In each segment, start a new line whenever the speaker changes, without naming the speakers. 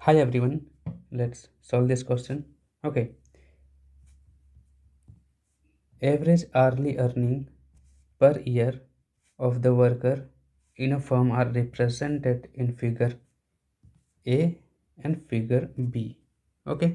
Hi everyone, let's solve this question. Okay, average hourly earning per year of the worker in a firm are represented in figure A and figure B. Okay,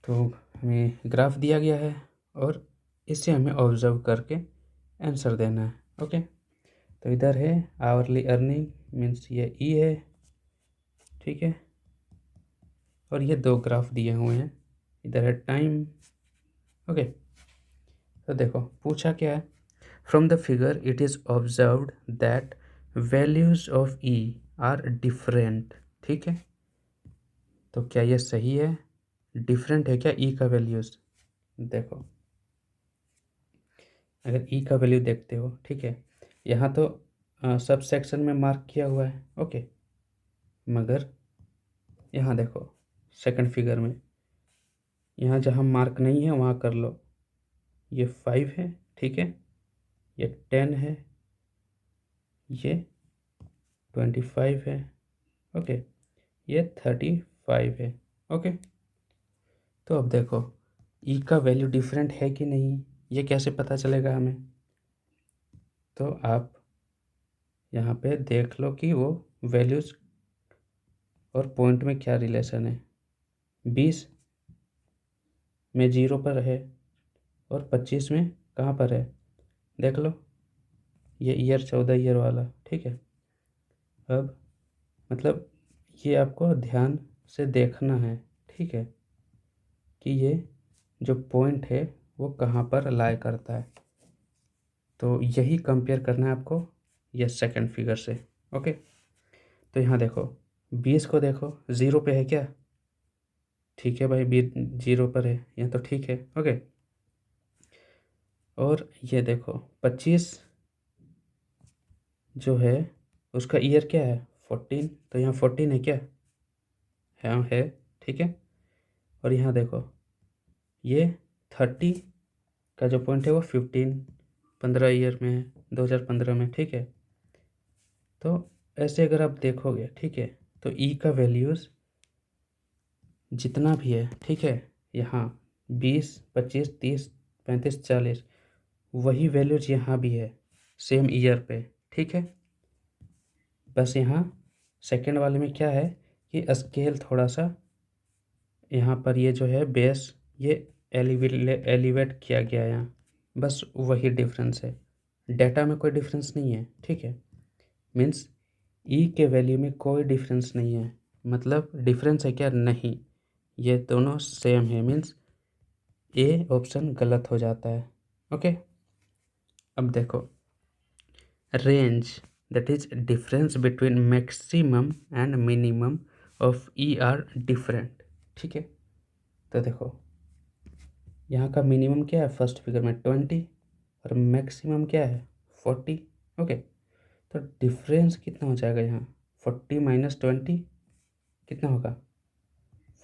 तो हमें graph दिया गया है और इसे हमें observe करके answer देना है. ओके, तो इधर है आवरली अर्निंग मीन्स ये ई है, ठीक है, और ये दो ग्राफ दिए हुए हैं. इधर है टाइम. ओके, तो देखो पूछा क्या है. From the figure it is observed that values of E R different. ठीक है, तो क्या ये सही है? डिफरेंट है क्या ई का वैल्यूज? देखो, अगर ई का वैल्यू देखते हो, ठीक है, यहाँ तो सब सेक्शन में मार्क किया हुआ है. ओके, मगर यहाँ देखो सेकंड फिगर में, यहाँ जहाँ मार्क नहीं है वहाँ कर लो. ये 5 है, ठीक है, ये 10 है, ये 25 है. ओके, ये 35 है. ओके, तो अब देखो ई का वैल्यू डिफरेंट है कि नहीं, ये कैसे पता चलेगा हमें? तो आप यहाँ पे देख लो कि वो वैल्यूज़ और पॉइंट में क्या रिलेशन है. 20 में 0 पर है और 25 में कहाँ पर है, देख लो. ये ईयर 14 ईयर वाला, ठीक है. अब मतलब ये आपको ध्यान से देखना है, ठीक है, कि ये जो पॉइंट है वो कहाँ पर लाई करता है. तो यही कंपेयर करना है आपको ये सेकंड फिगर से. ओके, तो यहाँ देखो 20 को देखो 0 पे है क्या? ठीक है भाई, 20 0 पर है, यहाँ तो ठीक है. ओके, और ये देखो 25 जो है उसका ईयर क्या है? 14, तो यहाँ 14 है क्या? हाँ है, ठीक है. और यहाँ देखो ये 30 का जो पॉइंट है वो 15 ईयर में है, 2015 में, ठीक है. तो ऐसे अगर आप देखोगे, ठीक है, तो ई का वैल्यूज़ जितना भी है, ठीक है, यहाँ 20 25 30 35 40 वही वैल्यूज यहाँ भी है सेम ईयर पे, ठीक है. बस यहाँ सेकंड वाले में क्या है कि स्केल थोड़ा सा यहाँ पर ये जो है बेस ये एलिवेट किया गया है यहाँ, बस वही डिफरेंस है. डेटा में कोई डिफरेंस नहीं है, ठीक है. मीन्स ई के वैल्यू में कोई डिफरेंस नहीं है. मतलब डिफरेंस है क्या? नहीं, ये दोनों सेम है. मीन्स ए ऑप्शन गलत हो जाता है. ओके, अब देखो range that is difference between maximum and minimum of E R different. ठीक है, तो देखो यहाँ का मिनिमम क्या है फर्स्ट फिगर में 20 और मैक्सिमम क्या है 40. ओके, तो डिफरेंस कितना हो जाएगा यहाँ? 40 माइनस 20 कितना होगा?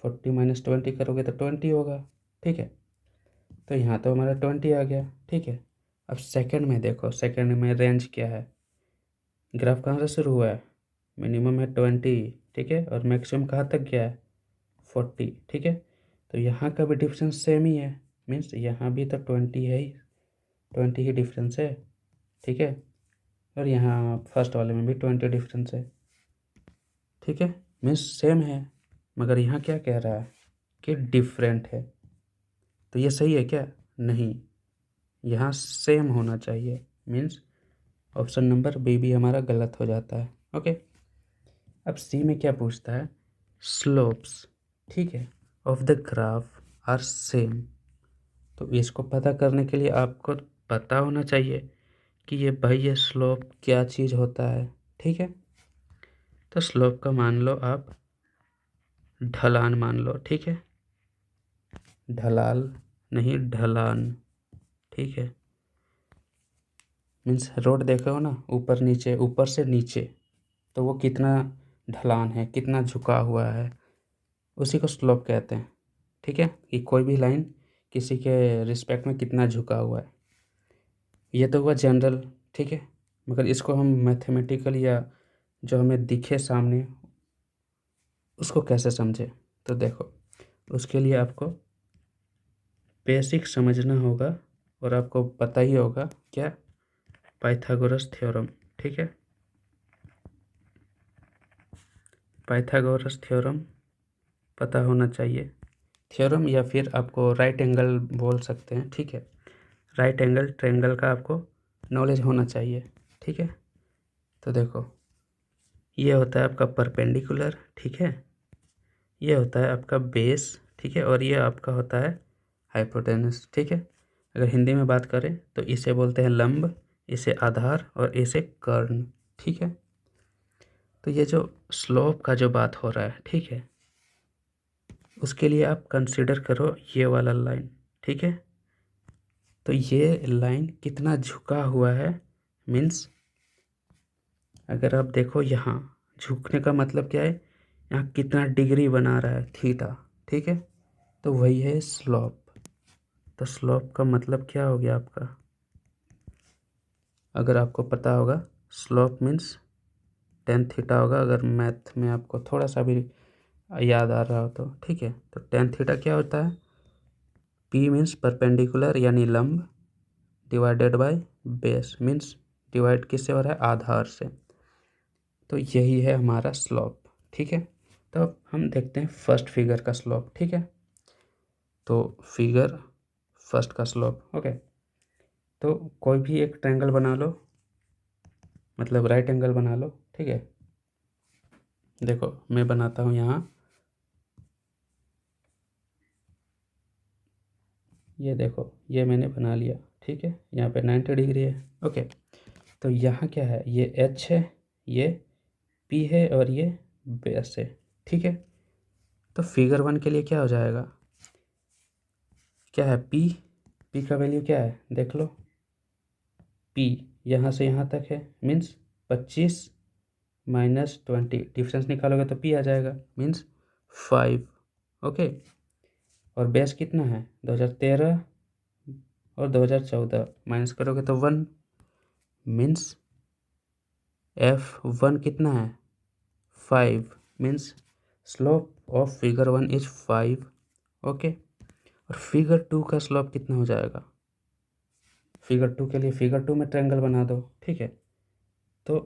40 माइनस 20 करोगे तो 20 होगा, ठीक है. तो यहाँ तो हमारा 20 आ गया, ठीक है. अब सेकंड में देखो, सेकंड में रेंज क्या है? ग्राफ कहाँ से शुरू हुआ है? मिनिमम है 20, ठीक है, और मैक्सिमम कहाँ तक गया है? 40, ठीक है. तो यहाँ का भी डिफरेंस सेम ही है. मीन्स यहाँ भी तो 20 है ही, 20 ही डिफरेंस है, ठीक है. और यहाँ फर्स्ट वाले में भी 20 डिफरेंस है, ठीक है. मीन्स सेम है, मगर यहाँ क्या कह रहा है कि डिफरेंट है. तो ये सही है क्या? नहीं, यहाँ सेम होना चाहिए. मीन्स ऑप्शन नंबर बी भी हमारा गलत हो जाता है. ओके, अब सी में क्या पूछता है? स्लोप्स, ठीक है, of the graph are same. तो इसको पता करने के लिए आपको पता होना चाहिए कि ये भाई ये स्लोप क्या चीज़ होता है, ठीक है. तो स्लोप का मान लो आप ढलान मान लो, ठीक है, ढलाल नहीं ढलान, ठीक है. मीन्स रोड देखो हो ना, ऊपर नीचे ऊपर से नीचे, तो वो कितना ढलान है, कितना झुका हुआ है, उसी को स्लोप कहते हैं, ठीक है. कि कोई भी लाइन किसी के रिस्पेक्ट में कितना झुका हुआ है. ये तो हुआ जनरल, ठीक है, मगर इसको हम मैथमेटिकल या जो हमें दिखे सामने उसको कैसे समझे, तो देखो उसके लिए आपको बेसिक समझना होगा और आपको पता ही होगा क्या, पाइथागोरस थ्योरम। ठीक है, पाइथागोरस थ्योरम पता होना चाहिए। थ्योरम या फिर आपको राइट एंगल बोल सकते हैं। ठीक है, राइट एंगल ट्रायंगल का आपको नॉलेज होना चाहिए। ठीक है, तो देखो ये होता है आपका परपेंडिकुलर। ठीक है, ये होता है आपका बेस। ठीक है, और ये आपका होता है हाइपोटेनस। ठीक है, अगर हिंदी में बात करें तो इसे बोलते हैं लंब, इसे आधार और इसे कर्ण। ठीक है, तो ये जो स्लोप का जो बात हो रहा है, ठीक है, उसके लिए आप कंसिडर करो ये वाला लाइन। ठीक है, तो ये लाइन कितना झुका हुआ है, मीन्स अगर आप देखो यहाँ झुकने का मतलब क्या है, यहाँ कितना डिग्री बना रहा है, थीटा। ठीक है, तो वही है स्लोप। तो स्लोप का मतलब क्या हो गया आपका, अगर आपको पता होगा स्लोप मीन्स टेन थीटा होगा, अगर मैथ में आपको थोड़ा सा भी याद आ रहा हो तो। ठीक है, तो टेन थीटा क्या होता है, पी मीन्स परपेंडिकुलर यानी लंब, divided by base means divide किससे हो रहा है, आधार से। तो यही है हमारा स्लोप। ठीक है, तो अब हम देखते हैं फर्स्ट फिगर का स्लोप। ठीक है, तो फिगर फर्स्ट का स्लोप। ओके, तो कोई भी एक ट्रायंगल बना लो, मतलब राइट एंगल बना लो। ठीक है, देखो मैं बनाता हूँ यहाँ, ये देखो ये मैंने बना लिया। ठीक है, यहाँ पे 90 डिग्री है। ओके, तो यहाँ क्या है, ये एच है, ये पी है और ये बेस है। ठीक है, तो फिगर वन के लिए क्या हो जाएगा, क्या है, पी, पी का वैल्यू क्या है देख लो, पी यहाँ से यहाँ तक है, मीन्स 25 माइनस 20, डिफरेंस निकालोगे तो पी आ जाएगा, मीन्स 5। ओके, और बेस कितना है 2013 और 2014 माइनस करोगे तो 1, मीन्स F1 कितना है 5, means slope of figure one is 5। Okay, और फिगर टू का स्लोप कितना हो जाएगा, फिगर टू के लिए फिगर टू में ट्रायंगल बना दो। ठीक है, तो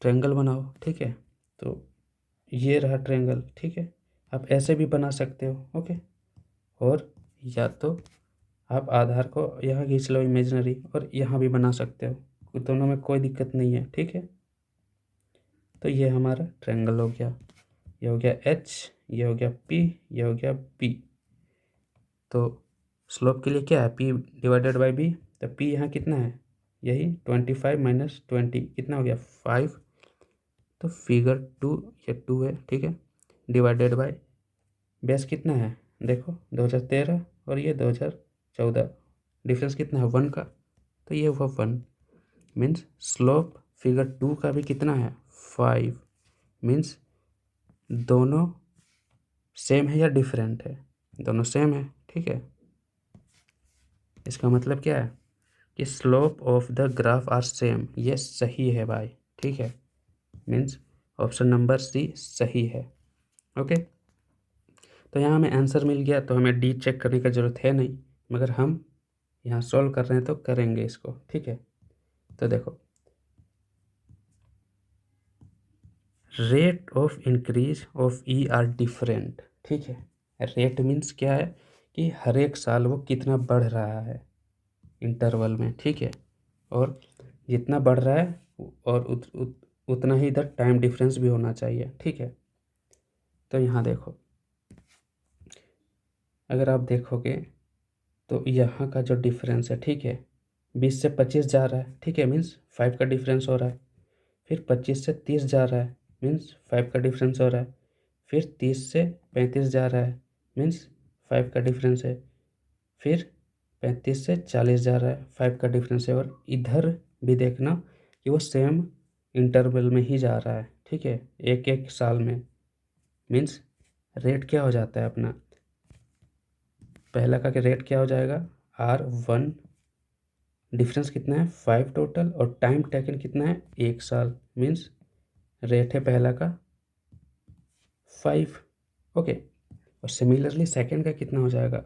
ट्रायंगल बनाओ। ठीक है, तो ये रहा ट्रायंगल। ठीक है, आप ऐसे भी बना सकते हो। ओके, और या तो आप आधार को यहाँ खींच लो इमेजिनरी, और यहाँ भी बना सकते हो, दोनों में कोई दिक्कत नहीं है। ठीक है, तो ये हमारा ट्रायंगल हो गया, ये हो गया एच, ये हो गया पी, ये हो गया बी। तो स्लोप के लिए क्या है, पी डिवाइडेड बाई बी, तो पी यहाँ कितना है, यही 25 माइनस 20 कितना हो गया 5। तो फिगर टू, ये 2 है। ठीक है, डिवाइडेड बाय बेस कितना है, देखो 2013 और ये 2014, डिफरेंस कितना है 1 का, तो ये हुआ 1। मीन्स स्लोप फिगर टू का भी कितना है 5, मीन्स दोनों सेम है या डिफरेंट है, दोनों सेम है। ठीक है, इसका मतलब क्या है कि slope of the graph are same, ये सही है भाई। ठीक है, मीन्स ऑप्शन नंबर सी सही है। ओके, तो यहाँ हमें आंसर मिल गया, तो हमें डी चेक करने की ज़रूरत है नहीं, मगर हम यहाँ सॉल्व कर रहे हैं तो करेंगे इसको। ठीक है, तो देखो rate of increase of E R different. ठीक है, रेट मीन्स क्या है कि हर एक साल वो कितना बढ़ रहा है इंटरवल में। ठीक है, और जितना बढ़ रहा है और उतना ही इधर टाइम डिफरेंस भी होना चाहिए। ठीक है, तो यहाँ देखो अगर आप देखोगे तो यहाँ का जो डिफरेंस है, ठीक है, 20 से 25 जा रहा है। ठीक है, मीन्स 5 का डिफरेंस हो रहा है। फिर 25 से 30 जा रहा है, मीन्स 5 का डिफरेंस हो रहा है। फिर 30 से 35 जा रहा है, मीन्स 5 का डिफरेंस है। फिर 35 से 40 जा रहा है, 5 का डिफरेंस है। और इधर भी देखना कि वो सेम इंटरवल में ही जा रहा है। ठीक है, एक एक साल में, मीन्स रेट क्या हो जाता है अपना, पहला का रेट क्या हो जाएगा R1, डिफरेंस कितना है 5 टोटल, और टाइम टेकन कितना है 1 साल, मीन्स रेट है पहला का 5। ओके, और सिमिलरली सेकंड का कितना हो जाएगा,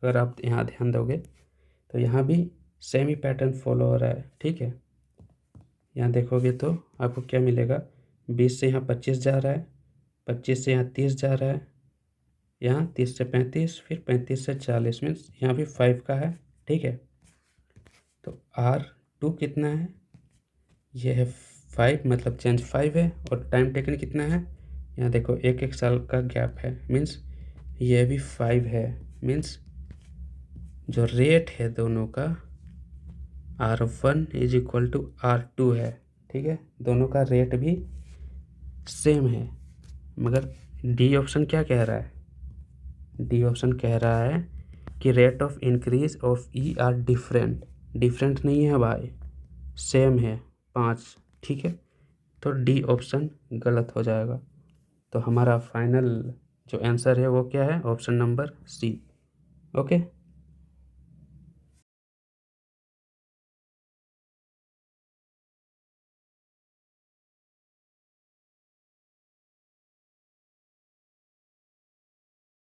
अगर आप यहाँ ध्यान दोगे तो यहाँ भी सेम ही पैटर्न फॉलो हो रहा है। ठीक है, यहाँ देखोगे तो आपको क्या मिलेगा, 20 से यहाँ 25 जा रहा है, 25 से यहाँ 30 जा रहा है, यहाँ 30 से 35, फिर 35 से 40, मीन्स यहाँ भी 5 का है। ठीक है, तो R2 कितना है, ये है 5, मतलब चेंज 5 है, और टाइम टेकन कितना है, यहाँ देखो एक एक साल का गैप है, मीन्स ये भी 5 है। मीन्स जो रेट है दोनों का R1 is equal to R2 है। ठीक है, दोनों का रेट भी सेम है, मगर डी ऑप्शन क्या कह रहा है, डी ऑप्शन कह रहा है कि rate of increase of E R different. Different नहीं है भाई, सेम है 5। ठीक है, तो डी ऑप्शन गलत हो जाएगा। तो हमारा फाइनल जो आंसर है वो क्या है, ऑप्शन नंबर सी। ओके।